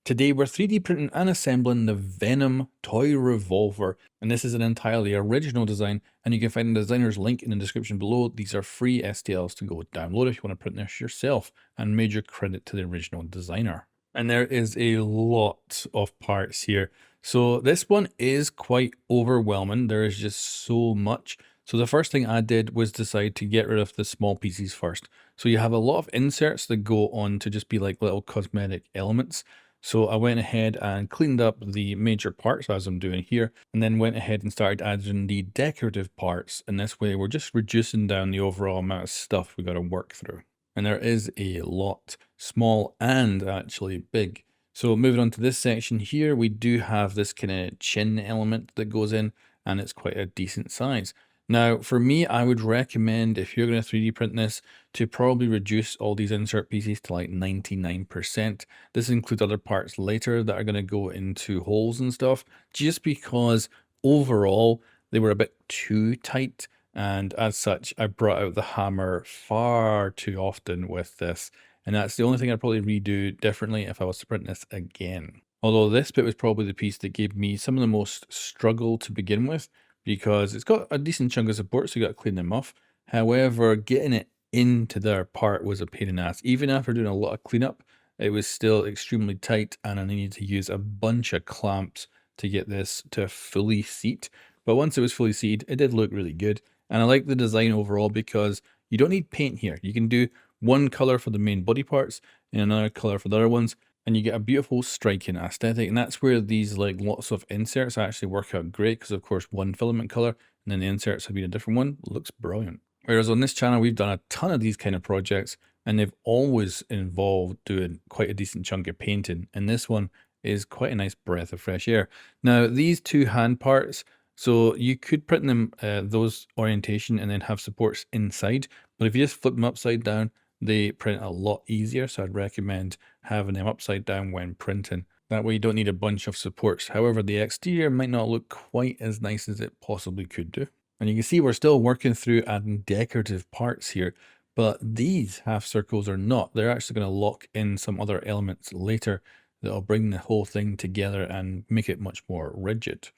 Today we're 3D printing and assembling the Venom toy revolver, and this is an entirely original design, and you can find the designer's link in the description below. These are free STLs to go download if you want to print this yourself, and major credit to the original designer. And there is a lot of parts here. So this one is quite overwhelming. There is just so much. So the first thing I did was decide to get rid of the small pieces first. So you have a lot of inserts that go on to just be like little cosmetic elements. So I went ahead and cleaned up the major parts as I'm doing here, and then went ahead and started adding the decorative parts. And this way we're just reducing down the overall amount of stuff we got to work through. And there is a lot, small and actually big. So moving on to this section here, we do have this kind of chin element that goes in, and it's quite a decent size. Now, for me, I would recommend, if you're going to 3D print this, to probably reduce all these insert pieces to like 99%. This includes other parts later that are going to go into holes and stuff, just because overall they were a bit too tight. And as such, I brought out the hammer far too often with this. And that's the only thing I'd probably redo differently if I was to print this again. Although this bit was probably the piece that gave me some of the most struggle to begin with, because it's got a decent chunk of support, so you got to clean them off. However, getting it into their part was a pain in the ass. Even after doing a lot of cleanup, it was still extremely tight, and I needed to use a bunch of clamps to get this to fully seat. But once it was fully seated, it did look really good. And I like the design overall because you don't need paint here. You can do one color for the main body parts and another color for the other ones, and you get a beautiful striking aesthetic. And that's where these like lots of inserts actually work out great, because of course one filament color and then the inserts have been a different one. Looks brilliant. Whereas on this channel we've done a ton of these kind of projects, and they've always involved doing quite a decent chunk of painting, and this one is quite a nice breath of fresh air. Now these two hand parts, so you could print them those orientation and then have supports inside, but if you just flip them upside down, they print a lot easier. So I'd recommend having them upside down when printing. That way you don't need a bunch of supports. However, the exterior might not look quite as nice as it possibly could do. And you can see we're still working through adding decorative parts here, but these half circles are not. They're actually going to lock in some other elements later that'll bring the whole thing together and make it much more rigid.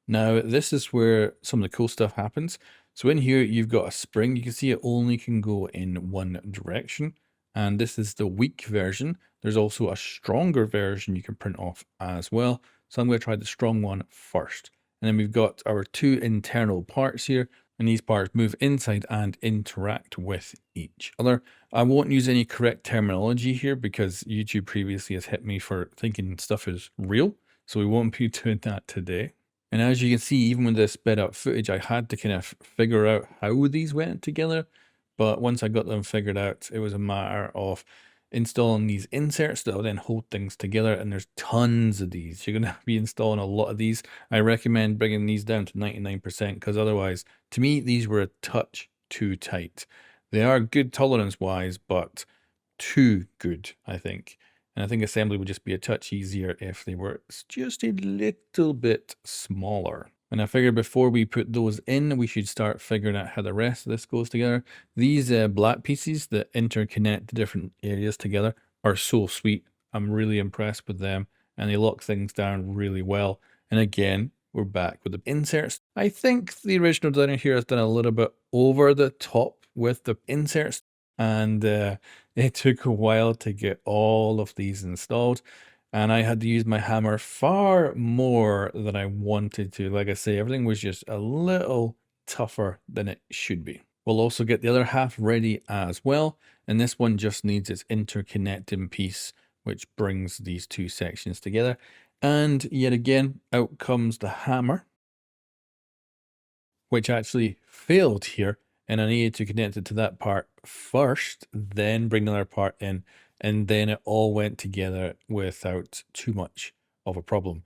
Now, this is where some of the cool stuff happens. So in here, you've got a spring. You can see it only can go in one direction. And this is the weak version. There's also a stronger version you can print off as well. So I'm going to try the strong one first. And then we've got our two internal parts here. And these parts move inside and interact with each other. I won't use any correct terminology here because YouTube previously has hit me for thinking stuff is real. So we won't be doing that today. And as you can see, even with this sped up footage, I had to kind of figure out how these went together. But once I got them figured out, it was a matter of installing these inserts that will then hold things together. And there's tons of these. You're going to be installing a lot of these. I recommend bringing these down to 99% because otherwise, to me, these were a touch too tight. They are good tolerance wise, but too good, I think. And I think assembly would just be a touch easier if they were just a little bit smaller. And I figured before we put those in, we should start figuring out how the rest of this goes together. These black pieces that interconnect the different areas together are so sweet. I'm really impressed with them, and they lock things down really well. And again, we're back with the inserts. I think the original designer here has done a little bit over the top with the inserts, and it took a while to get all of these installed, and I had to use my hammer far more than I wanted to. Like I say, everything was just a little tougher than it should be. We'll also get the other half ready as well, and this one just needs its interconnecting piece, which brings these two sections together. And yet again, out comes the hammer, which actually failed here. And I needed to connect it to that part first, then bring the other part in, and then it all went together without too much of a problem.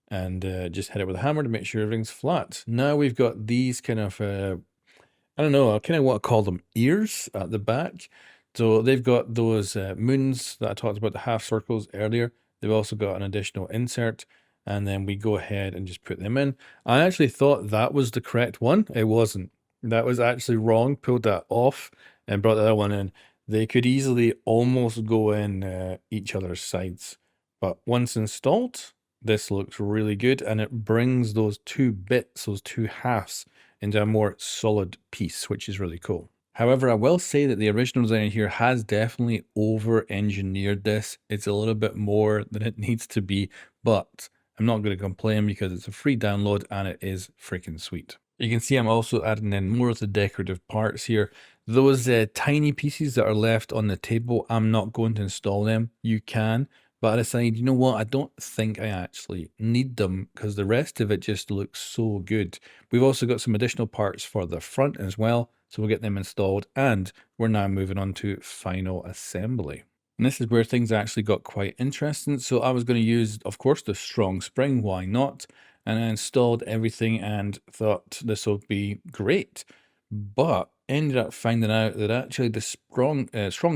And just hit it with a hammer to make sure everything's flat. Now we've got these kind of, I don't know, I kind of want to call them ears at the back. So they've got those moons that I talked about, the half circles earlier. They've also got an additional insert, and then we go ahead and just put them in. I actually thought that was the correct one. It wasn't. That was actually wrong. Pulled that off and brought the other one in. They could easily almost go in each other's sides, But once installed, this looks really good, and it brings those two bits, those two halves, into a more solid piece, which is really cool. However, I will say that the original designer here has definitely over-engineered this. It's a little bit more than it needs to be, but I'm not going to complain because it's a free download and it is freaking sweet. You can see I'm also adding in more of the decorative parts here. Those tiny pieces that are left on the table, I'm not going to install them. You can, but I decided, you know what, I don't think I actually need them because the rest of it just looks so good. We've also got some additional parts for the front as well, so we'll get them installed, and we're now moving on to final assembly. And this is where things actually got quite interesting. So I was going to use, of course, the strong spring, why not? And I installed everything and thought this will be great. But ended up finding out that actually the strong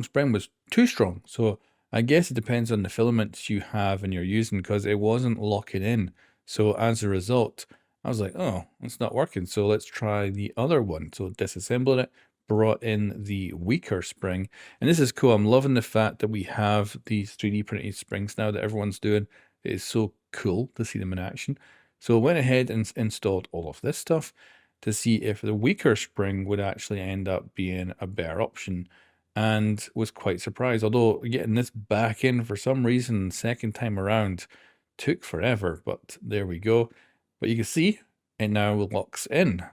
spring was too strong. So I guess it depends on the filaments you have and you're using, because it wasn't locking in. So as a result, I was like, oh, it's not working. So let's try the other one. So disassembling it, brought in the weaker spring. And this is cool. I'm loving the fact that we have these 3D printed springs now that everyone's doing. It is so cool to see them in action. So I went ahead and installed all of this stuff to see if the weaker spring would actually end up being a better option, and was quite surprised. Although getting this back in for some reason second time around took forever, but there we go. But you can see it now locks in,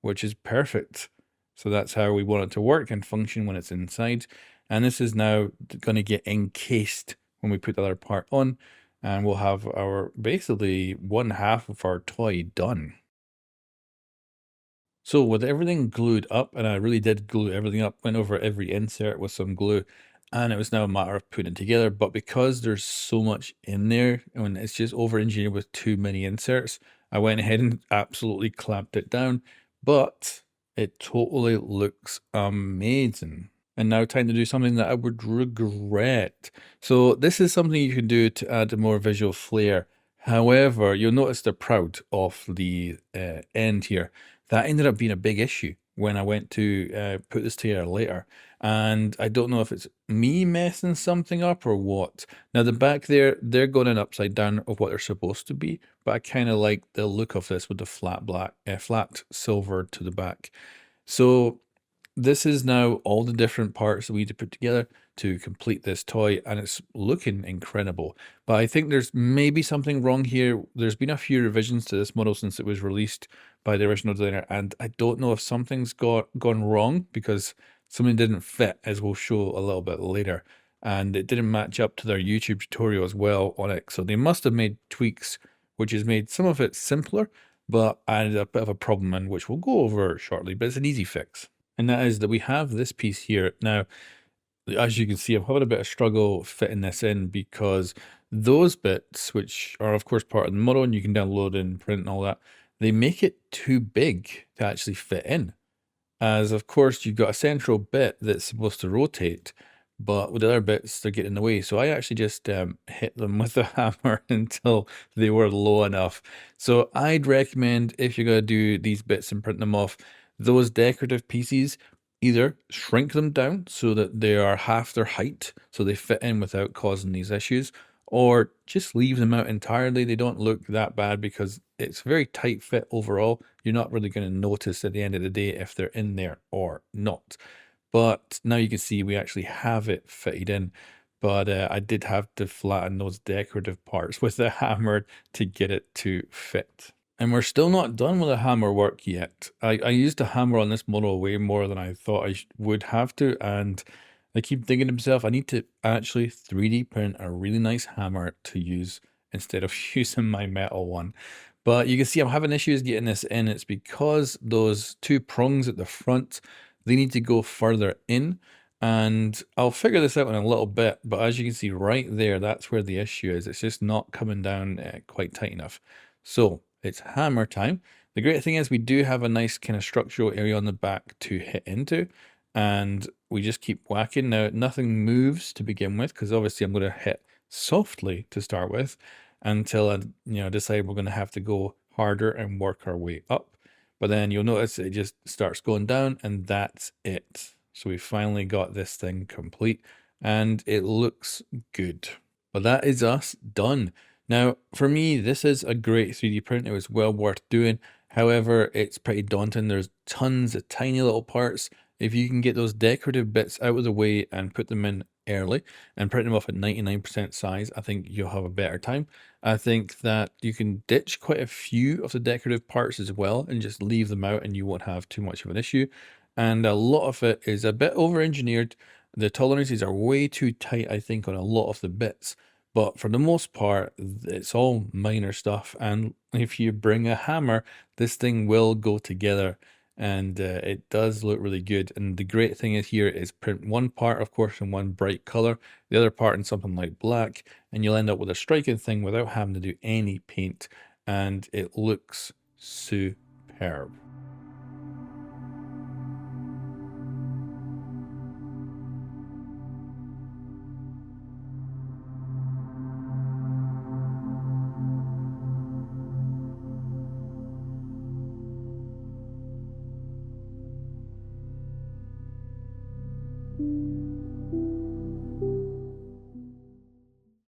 which is perfect. So that's how we want it to work and function when it's inside. And this is now going to get encased when we put the other part on, and we'll have our basically one half of our toy done. So with everything glued up, and I really did glue everything up, went over every insert with some glue, and it was now a matter of putting it together. But because there's so much in there, and it's just over engineered with too many inserts, I went ahead and absolutely clamped it down. But it totally looks amazing. And now time to do something that I would regret. So this is something you can do to add a more visual flair. However, you'll notice the proud of the end here. That ended up being a big issue when I went to put this together later. And I don't know if it's me messing something up or what. Now the back there, they're going in upside down of what they're supposed to be. But I kind of like the look of this with the flat silver to the back. So this is now all the different parts that we need to put together to complete this toy, and it's looking incredible. But I think there's maybe something wrong here. There's been a few revisions to this model since it was released by the original designer, and I don't know if something's gone wrong, because something didn't fit, as we'll show a little bit later, and it didn't match up to their YouTube tutorial as well on it. So they must have made tweaks, which has made some of it simpler, but added a bit of a problem in, which we'll go over shortly, but it's an easy fix. And that is that we have this piece here. Now, as you can see, I'm having a bit of struggle fitting this in, because those bits, which are of course part of the model and you can download and print and all that, they make it too big to actually fit in. As of course you've got a central bit that's supposed to rotate, but with the other bits they're getting in the way. So I actually just hit them with a hammer until they were low enough. So I'd recommend, if you're going to do these bits and print them off, those decorative pieces, either shrink them down so that they are half their height so they fit in without causing these issues, or just leave them out entirely. They don't look that bad because it's a very tight fit overall. You're not really going to notice at the end of the day if they're in there or not. But now you can see we actually have it fitted in. But I did have to flatten those decorative parts with the hammer to get it to fit. And we're still not done with the hammer work yet. I used a hammer on this model way more than I thought I would have to, and I keep thinking to myself, I need to actually 3D print a really nice hammer to use instead of using my metal one. But you can see I'm having issues getting this in. It's because those two prongs at the front, they need to go further in. And I'll figure this out in a little bit, but as you can see right there, that's where the issue is. It's just not coming down quite tight enough. So it's hammer time. The great thing is we do have a nice kind of structural area on the back to hit into, and we just keep whacking. Now nothing moves to begin with, because obviously I'm going to hit softly to start with until I decide we're going to have to go harder and work our way up. But then you'll notice it just starts going down, and that's it. So we finally got this thing complete, and it looks good. But that is us done. Now, for me, this is a great 3D print. It was well worth doing. However, it's pretty daunting. There's tons of tiny little parts. If you can get those decorative bits out of the way and put them in early and print them off at 99% size, I think you'll have a better time. I think that you can ditch quite a few of the decorative parts as well and just leave them out and you won't have too much of an issue. And a lot of it is a bit over-engineered. The tolerances are way too tight, I think, on a lot of the bits. But for the most part, it's all minor stuff. And if you bring a hammer, this thing will go together. And it does look really good. And the great thing is here is print one part, of course, in one bright color, the other part in something like black, and you'll end up with a striking thing without having to do any paint. And it looks superb.